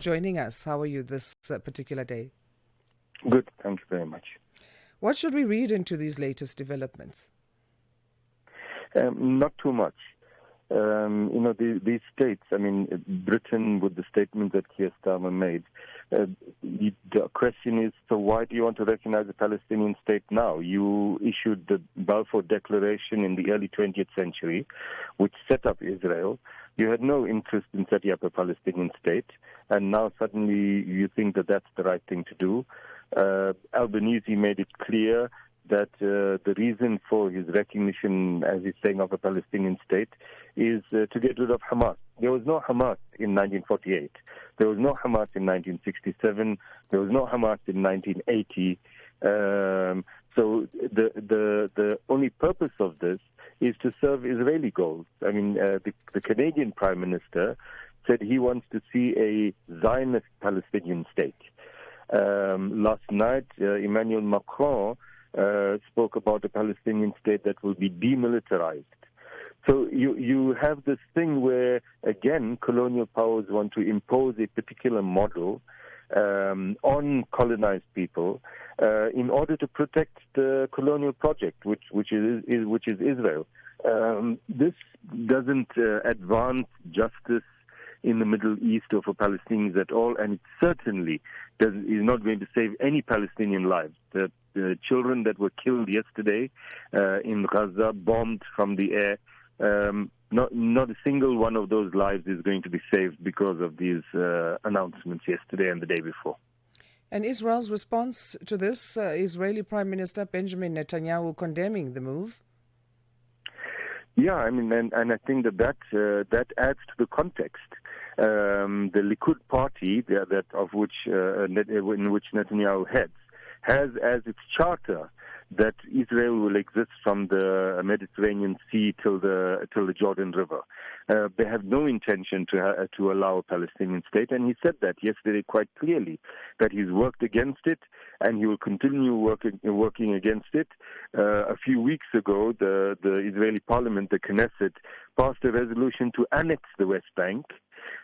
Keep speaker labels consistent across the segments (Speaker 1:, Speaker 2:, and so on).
Speaker 1: joining us. How are you this particular day?
Speaker 2: Good, thank you very much.
Speaker 1: What should we read into these latest developments?
Speaker 2: Not too much. These states, Britain, with the statement that Keir Starmer made, the question is, so why do you want to recognize a Palestinian state now? You issued the Balfour Declaration in the early 20th century, which set up Israel. You had no interest in setting up a Palestinian state, and now suddenly you think that that's the right thing to do. Albanese made it clear that the reason for his recognition, as he's saying, of a Palestinian state is to get rid of Hamas. There was no Hamas in 1948. There was no Hamas in 1967. There was no Hamas in 1980. So the only purpose of this is to serve Israeli goals. The Canadian Prime Minister said he wants to see a Zionist Palestinian state. Last night, Emmanuel Macron spoke about a Palestinian state that will be demilitarized. So you have this thing where, again, colonial powers want to impose a particular model on colonized people in order to protect the colonial project, which is Israel. This doesn't advance justice in the Middle East or for Palestinians at all, and it certainly is not going to save any Palestinian lives. The children that were killed yesterday in Gaza, bombed from the air, not a single one of those lives is going to be saved because of these announcements yesterday and the day before.
Speaker 1: And Israel's response to this, Israeli Prime Minister Benjamin Netanyahu condemning the move?
Speaker 2: Yeah, and I think that adds to the context. The Likud party, in which Netanyahu heads, has as its charter that Israel will exist from the Mediterranean Sea till the Jordan River. They have no intention to allow a Palestinian state, and he said that yesterday quite clearly, that he's worked against it and he will continue working against it. A few weeks ago, the Israeli parliament, the Knesset, passed a resolution to annex the West Bank.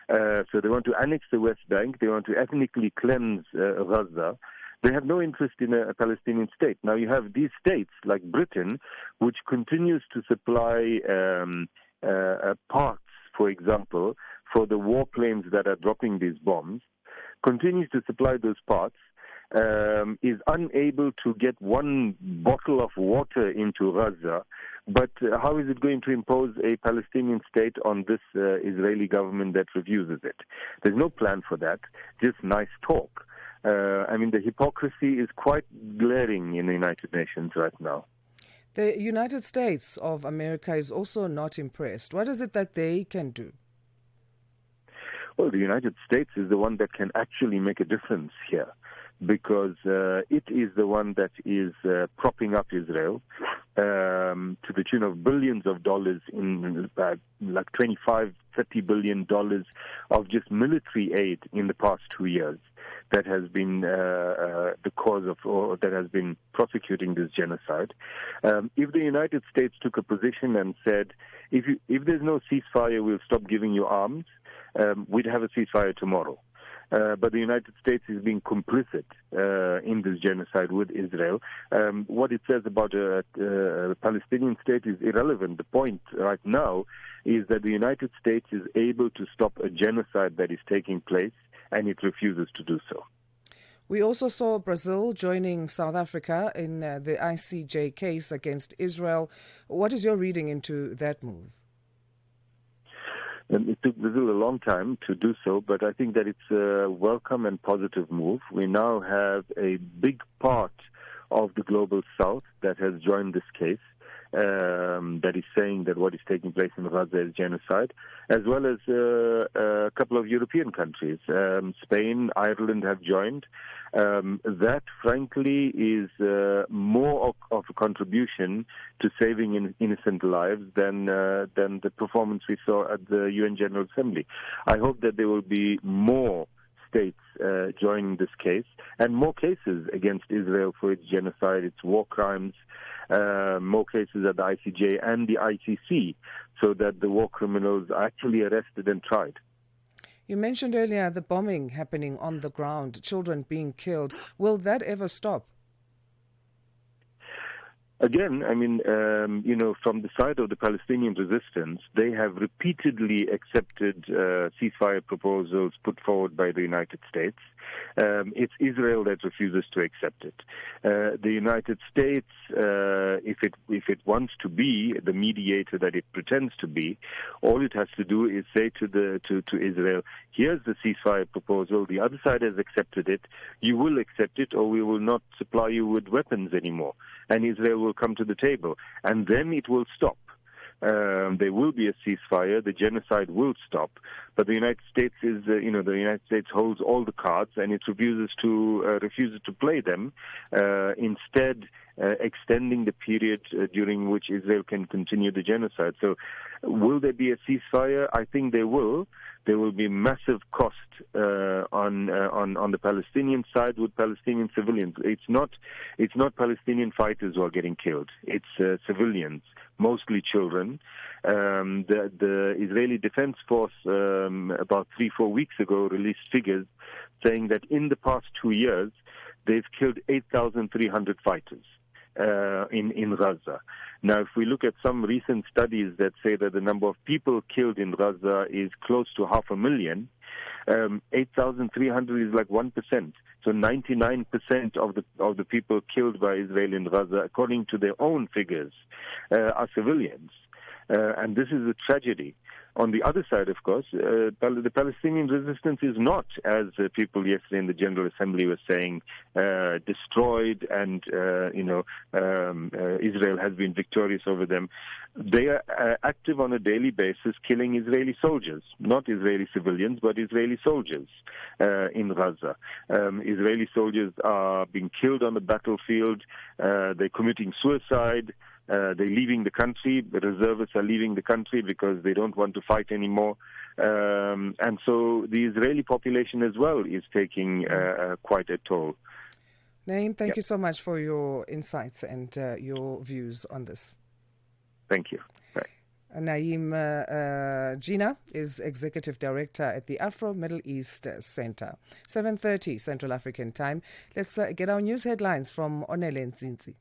Speaker 2: So they want to annex the West Bank. They want to ethnically cleanse Gaza. They have no interest in a Palestinian state. Now you have these states like Britain, which continues to supply parts, for example, for the warplanes that are dropping these bombs, continues to supply those parts, is unable to get one bottle of water into Gaza. But how is it going to impose a Palestinian state on this Israeli government that refuses it? There's no plan for that, just nice talk. The hypocrisy is quite glaring in the United Nations right now.
Speaker 1: The United States of America is also not impressed. What is it that they can do?
Speaker 2: Well, the United States is the one that can actually make a difference here, because it is the one that is propping up Israel to the tune of billions of dollars in like $25-30 billion of just military aid in the past 2 years. That has been the cause of, or that has been prosecuting this genocide. If the United States took a position and said, if there's no ceasefire, we'll stop giving you arms, we'd have a ceasefire tomorrow. But the United States is being complicit in this genocide with Israel. What it says about a Palestinian state is irrelevant. The point right now is that the United States is able to stop a genocide that is taking place, and it refuses to do so.
Speaker 1: We also saw Brazil joining South Africa in the ICJ case against Israel. What is your reading into that move?
Speaker 2: It took Brazil a long time to do so, but I think that it's a welcome and positive move. We now have a big part of the global south that has joined this case, that is saying that what is taking place in Gaza is genocide, as well as a couple of European countries. Spain, Ireland have joined. That, frankly, is more of a contribution to saving innocent lives than the performance we saw at the UN General Assembly. I hope that there will be more states joining this case, and more cases against Israel for its genocide, its war crimes, more cases at the ICJ and the ICC, so that the war criminals are actually arrested and tried.
Speaker 1: You mentioned earlier the bombing happening on the ground, children being killed. Will that ever stop?
Speaker 2: Again, I mean, from the side of the Palestinian resistance, they have repeatedly accepted ceasefire proposals put forward by the United States. It's Israel that refuses to accept it. The United States, if it wants to be the mediator that it pretends to be, all it has to do is say to Israel, here's the ceasefire proposal, the other side has accepted it, you will accept it or we will not supply you with weapons anymore. And Israel will come to the table, and then it will stop. There will be a ceasefire. The genocide will stop. But the United States the United States holds all the cards, and it refuses to play them. Instead, extending the period during which Israel can continue the genocide. So, will there be a ceasefire? I think there will. There will be massive cost on the Palestinian side with Palestinian civilians. It's not Palestinian fighters who are getting killed. It's civilians, mostly children. The Israeli Defense Force about 3-4 weeks ago released figures saying that in the past 2 years they've killed 8,300 fighters in Gaza. Now, if we look at some recent studies that say that the number of people killed in Gaza is close to 500,000, 8,300 is like 1%. So 99% of the people killed by Israel in Gaza, according to their own figures, are civilians. And this is a tragedy. On the other side, of course, the Palestinian resistance is not, as people yesterday in the General Assembly were saying, destroyed and, Israel has been victorious over them. They are active on a daily basis killing Israeli soldiers, not Israeli civilians, but Israeli soldiers in Gaza. Israeli soldiers are being killed on the battlefield. They're committing suicide. They're leaving the country. The reservists are leaving the country because they don't want to fight anymore. And so the Israeli population as well is taking quite a toll.
Speaker 1: Naeem, thank you so much for your insights and your views on this.
Speaker 2: Thank you. Bye.
Speaker 1: Naeem Jeenah is Executive Director at the Afro-Middle East Centre. 7:30 Central African Time. Let's get our news headlines from Onele Nzinzi.